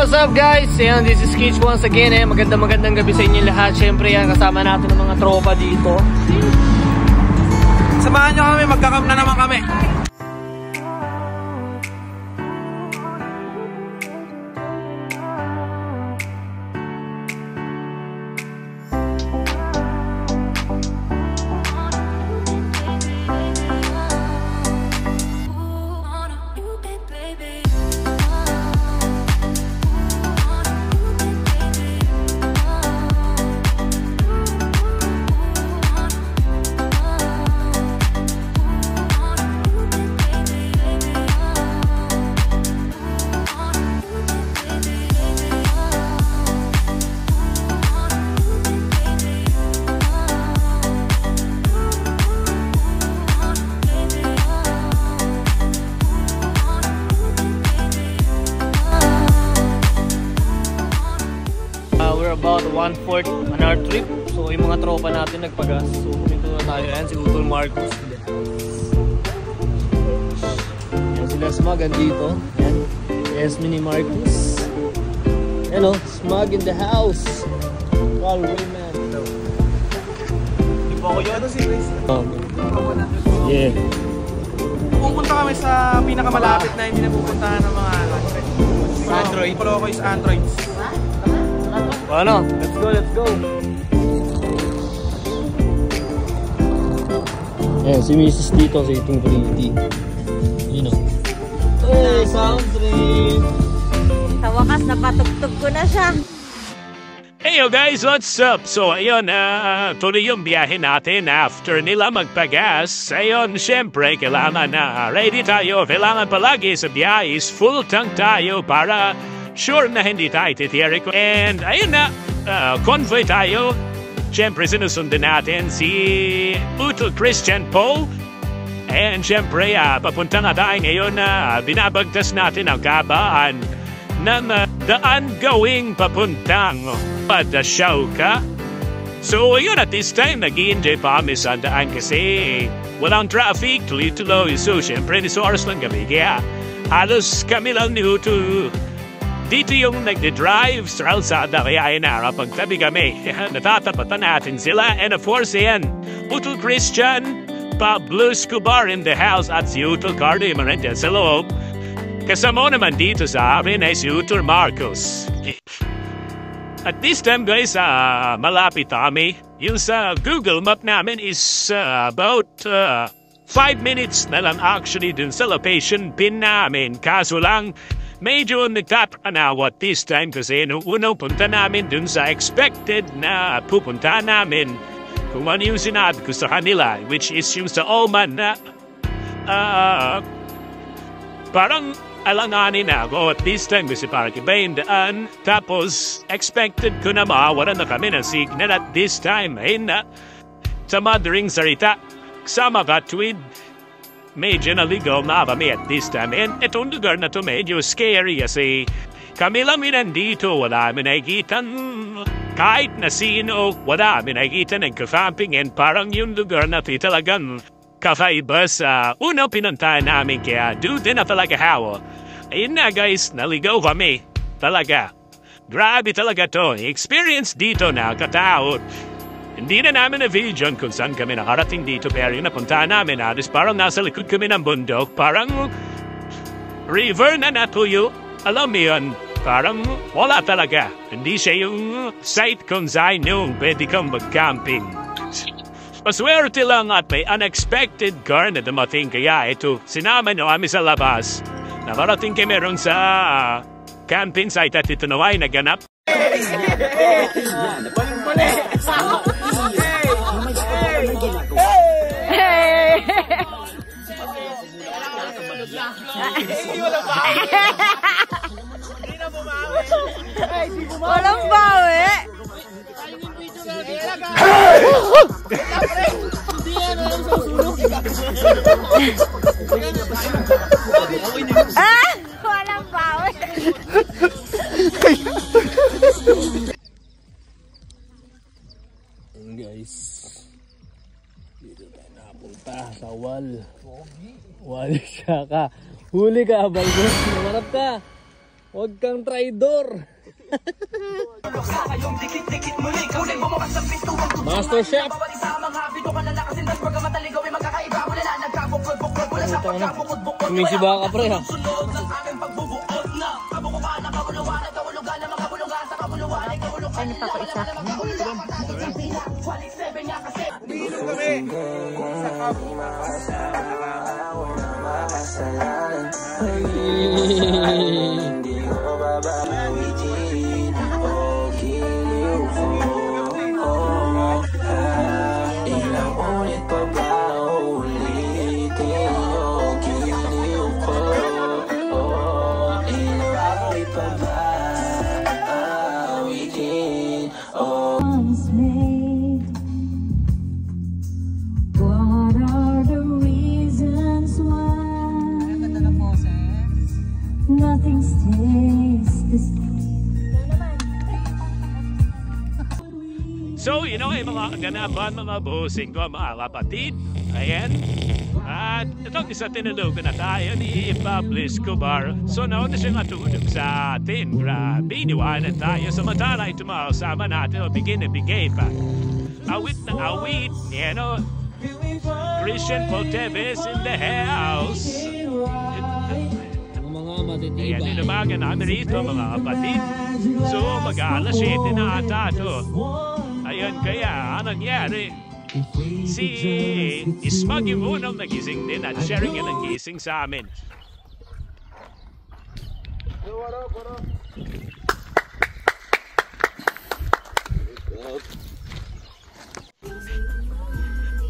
what's up guys? Ayan, this is Kitch once again. Magandang gabi sa inyo lahat. Siyempre yan, kasama natin ng mga tropa dito. Samahan nyo kami, magkakam na naman kami. About 1/4 on our trip. So yung mga tropa natin nagpagas. So pumunta na tayo. Ayan si Utol Marcos. Ayan sila Smug andito. Ayan. Yes, Mini Marcos. Ayan o, Smug in the house. Wow, way man. Di po ako yun. Ano si Chris? Yeah. Pupunta kami sa pinakamalapit na hindi na pupuntahan ng mga Android. Follow ko is Androids. Ano? Let's go, let's go. Ayan, si Mrs. dito sa itong pretty. You know. Hey, sound trip! Sa wakas, napatugtog ko na siya. Hey yo guys, what's up? So ayun, tuloy yung biyahe natin after nila magpagas. Ayun, syempre, kailangan na ready tayo. Kailangan palagi sa biyahe is full tank tayo para sure na hindi tayo titirik. And ayun na, convoy tayo. Siyempre sinusundan natin si Utol Christian Paul. And siyempre, papunta nga tayo ngayon na binabagtas natin ang kabaan ng daan going papuntang Padasyaw-ka. So ayun, at this time, nag-i-enjoy pa kami sa daan kasi walang traffic, tuloy-tuloy. So siyempre, niso oras lang kami. Kaya halos kami lang ni Utol dito yung nagde-drive sa Alzada, kaya inarap ang tabi kami. Natatapatan natin sila. And of course, yan, Utol Christian, Pablo Escobar in the house at si Utol Cardi Marentes sa loob. Kasama naman dito sa amin ay si Utol Marcos. At this time guys, malapit kami. Yung sa Google Map namin is about 5 minutes na lang actually dun sa location pin namin. Kaso lang, medyo nagtatanawat this time kasi nung unang punta namin dun sa expected na pupunta namin kung ano yung sinabi ko sa kanila, which is yung sa Oman na parang alanganin ako at this time kasi parang iba yung daan. Tapos expected ko na mawawalan na kami ng signal at this time ay na sa madaling salita kasama ka tweed. Medyo naligaw na kami at this time. And itong lugar na to medyo scary kasi kami lang nandito, wala kami nakikita kahit na sino, wala kami nakikita ng ka-camping and parang yung lugar na to talagang kakaiba sa unang pinuntahan namin kaya doon din na talaga hawa. Ayun na guys, naligaw kami. Talaga. Grabe talaga to. Experience dito na kataot. Hindi na namin na-video kung saan kami nakarating dito pero yung napuntahan namin halos parang nasa likod kami ng bundok. Parang river na natuyo. Alam mo yun, parang wala talaga. Hindi siya yung site kung saan yung pwede kang mag-camping. Paswerte lang at may unexpected car na dumating kaya ito sinama nyo kami sa labas. Nakarating kami ron sa camping site at ito na ay naganap. Walang bawi. Walang bawi. Guys, dito tayo napunta sa wall. Wall siya ka. Huli ka, Balbos. Namarap ka. Huwag kang traidor. Master Chef. Sumisiba ka pre ha. Ano pa ko isa? Nothing stays the same. So, you know, mga ganapan, mga busing ko, mga kapatid. Ayan. At itong isa tinulugan na tayo ni Pablo Escobar. So, nauna siya matulog sa atin. Grabe, iniwanan tayo. Samantala, ito makasama natin. Bigay na bigay pa. Awit na awit. You know, Christian Poteves in the house. Ayan, nilumagan namin rito, mga kapatid. So, mag-alas 7 na ata ito. Ayun, kaya, anong nangyari? Si Ismag yung unang nagising din at sharing yan ang gising sa amin.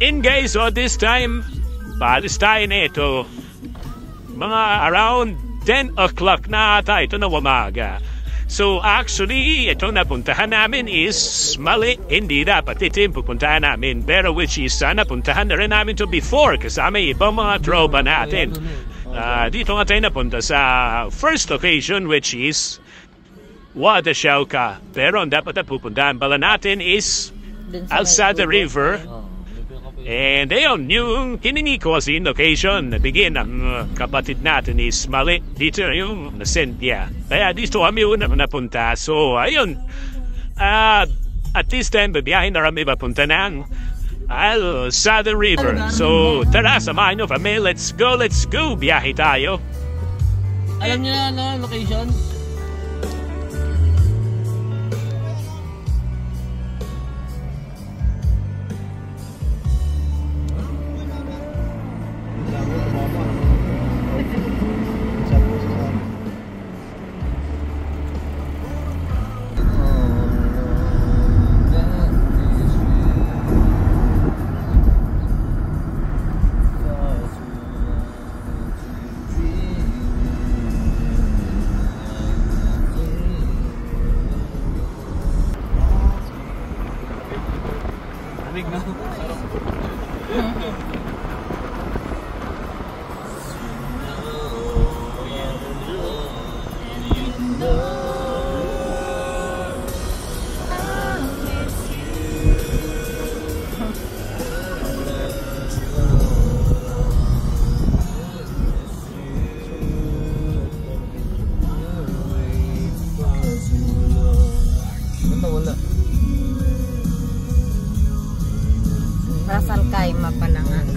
In guys, so this time, paalis tayo na ito. Mga around 10 o'clock na ata ito na umaga. So actually, itong napuntahan namin is mali. Hindi dapat ito yung pupuntahan namin. Pero which is, napuntahan na rin namin to before kasama ibang mga tropa natin. Dito nga tayo napunta sa first location which is Wadashauka. Pero ang dapat na pupuntahan pala natin is Alsada River. And ayun, yung kiningi ko kasi location na bigyan ng kapatid natin is mali. Dito yung Nasentia. Kaya dito kami una napunta. So ayun, at this time babiyahin na kami papunta ng Alsada River. So tara, samahan nyo kami. Let's go, biyahe tayo. Alam niyo na location? Rasal Kaima pa lang ano.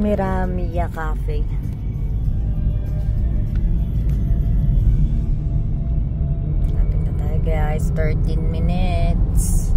Miramiya Cafe. Lapit na tayo guys, 13 minutes.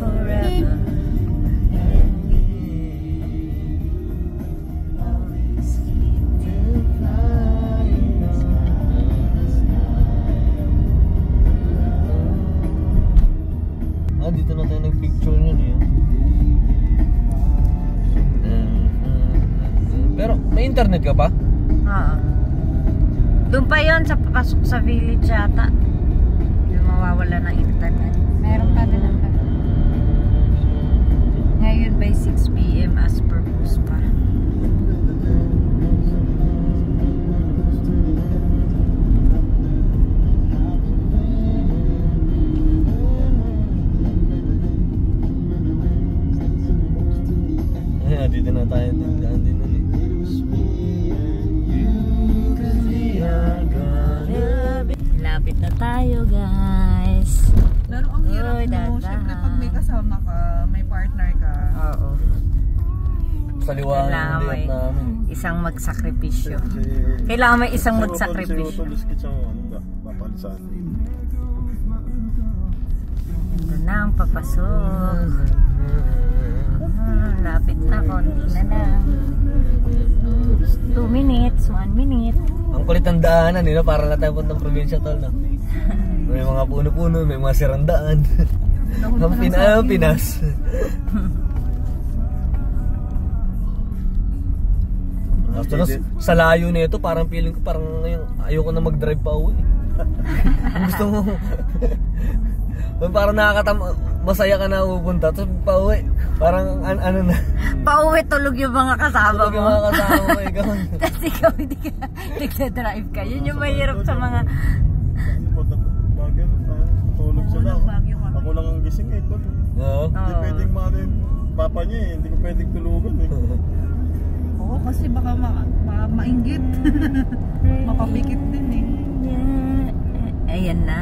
Forever. Pero may internet ka pa? Oo. Doon pa yun sa papasok sa village yata. Yung mawawala ng internet. Meron pa din naman. Ngayon by 6 PM as per Puspa. Dito na tayo tingnan din nun Lapit na tayo guys. Pero ang hirap Uy, no, syempre pag may kasama ka, may partner ka. Oo. sa liwanag ng Kailangan diet may namin. isang magsakripisyo. Kailangan may isang magsakripisyo. Ito na ang papasok. Lapit na, konti na lang. 2 minutes, 1 minute. Ang kulit ng daanan, para na tayo puntang probinsya, tol, no? May mga puno-puno, may mga sirandaan. Ang Pinas. Tapos sa layo nito, parang feeling ko parang ngayon ayoko na mag-drive pa uwi. Gusto mo parang masaya ka na pupunta tapos pa uwi. Parang ano na. Pauwi tulog yung mga kasama Tulog yung mga kasama mo, ikaw. Kasi ikaw hindi ka nagsa-drive ka. Yun yung mahirap sa mga... Tulog sila. Ako lang ang gising eh. Oo. Hindi pwedeng manin papa niya eh. Hindi ko pwedeng tulugan eh. Oo, kasi baka mainggit. Mapapikit din eh. Ayan na.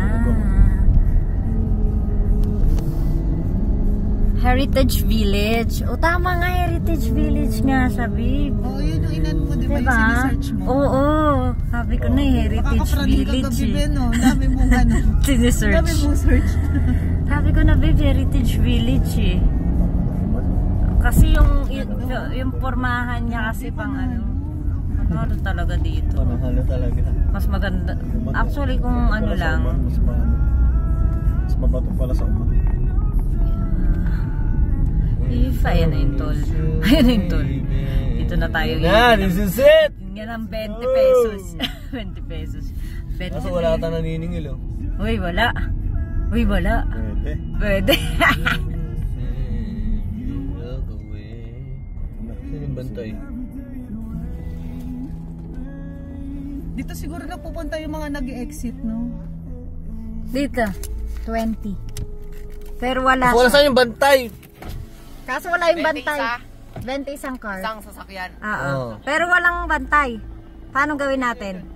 Heritage Village. O tama nga, Heritage Village nga sabi. Oo, yun yung inan mo, di ba? Diba? Yung sinesearch mo. Oo. Sabi ko na Heritage Village eh. No? Dami mong ano. Sinesearch. Dami mong search. Sabi ko na babe, Heritage Village eh. Kasi yung pormahan niya kasi pang ano. Ano talaga dito. Panahalo talaga. Mas maganda. Actually kung ano lang. Mas mabato pala sa uman. If, ayan na yung toll. Ayan na yung toll. Dito na tayo. This is it! Yan ang 20 pesos. 20 pesos. 20 Kaso wala ka naniningil oh. Uy, wala. Uy, wala. Pwede. Pwede. Sino yung bantay? Dito siguro na pupunta yung mga nag-exit, no? Dito. 20. Pero wala. Wala saan yung bantay? Kaso wala yung bantay. 20 isang car. Isang sasakyan. Oo. Pero walang bantay. Paano gawin natin?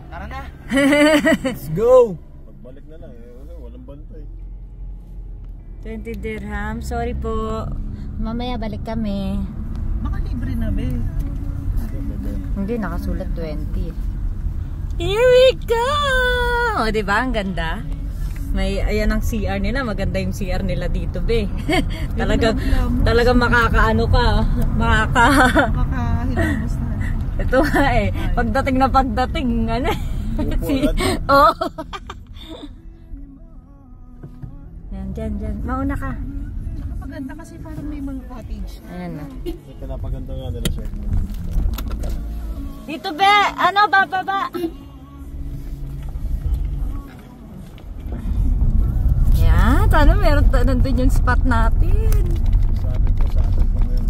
Tara na. Let's go! Pagbalik na lang eh. Walang bantay. 20 dirham. Sorry po. Mamaya balik kami. Baka libre na, be. Hindi, nakasulat 20. Here we go! O, diba? Ang ganda. May, ayan ang CR nila. Maganda yung CR nila dito, be. talagang makakaano ka. Makakahilamos na. Ito nga eh. Pagdating na pagdating, ano oh. Yan. Mauna ka. Maganda kasi parang may mga cottage. Ayan na. Pinapaganda nga nila siya. Dito, be. Ano, bababa. Yan. Sana meron nandun yung spot natin. Sa atin pa ngayon.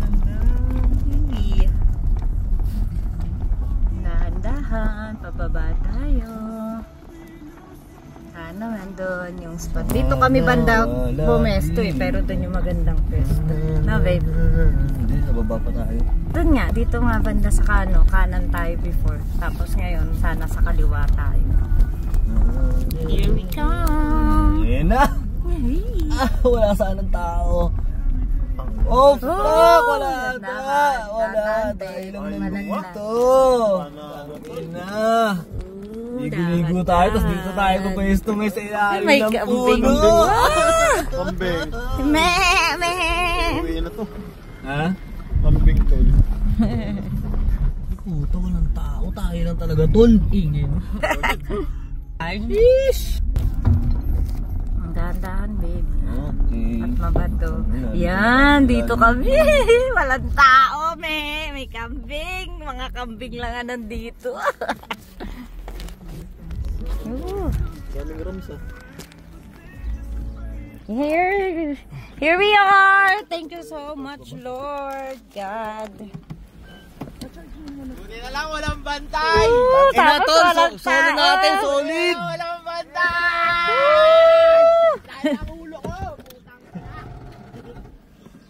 Dahan-dahan. Pababa tayo. Sana nandun yung spot. Dito kami banda bumesto eh. Pero dun yung magandang pwesto. Na, babe? Hindi, sa baba pa tayo. Dun nga, dito nga banda sa kanan tayo before. Tapos ngayon, sana sa kaliwa tayo. Here we come! Ayan na! Wala saan ang tao. Oh, fuck! Wala ata! Wala ata! Ilang nandito! Ayan na! Ligo-ligo tayo, tapos dito tayo pupesto ngayon sa ilalim ng puno! Kambing. Uwi na to. Ha? Kambing to. Puta, walang tao. Tayo lang talaga, tol. Ingin. Fish! Ang Dahan-dahan, babe. Okay. At mabato. Yan, dito kami. Walang tao, may kambing. Mga kambing lang nga nandito. Daming rooms ah. Here we are. Thank you so much, Lord God. Buti na lang, walang bantay! Ina tol, solid natin, solid! Walang bantay! Dahil ang ulo ko!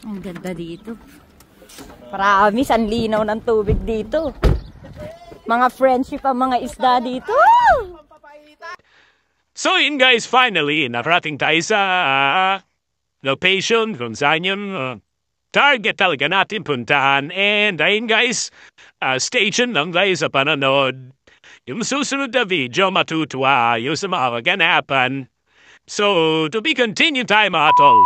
Ang ganda dito. Promise, ang linaw ng tubig dito. Mga friendship ang mga isda dito. So yun guys, finally, nakarating tayo sa location kung saan yung target talaga natin puntahan. And ayun guys, stay tuned lang guys sa panonood. Yung susunod na video, matutuwa yung sa mga kaganapan. So, to be continued tayo mga tol.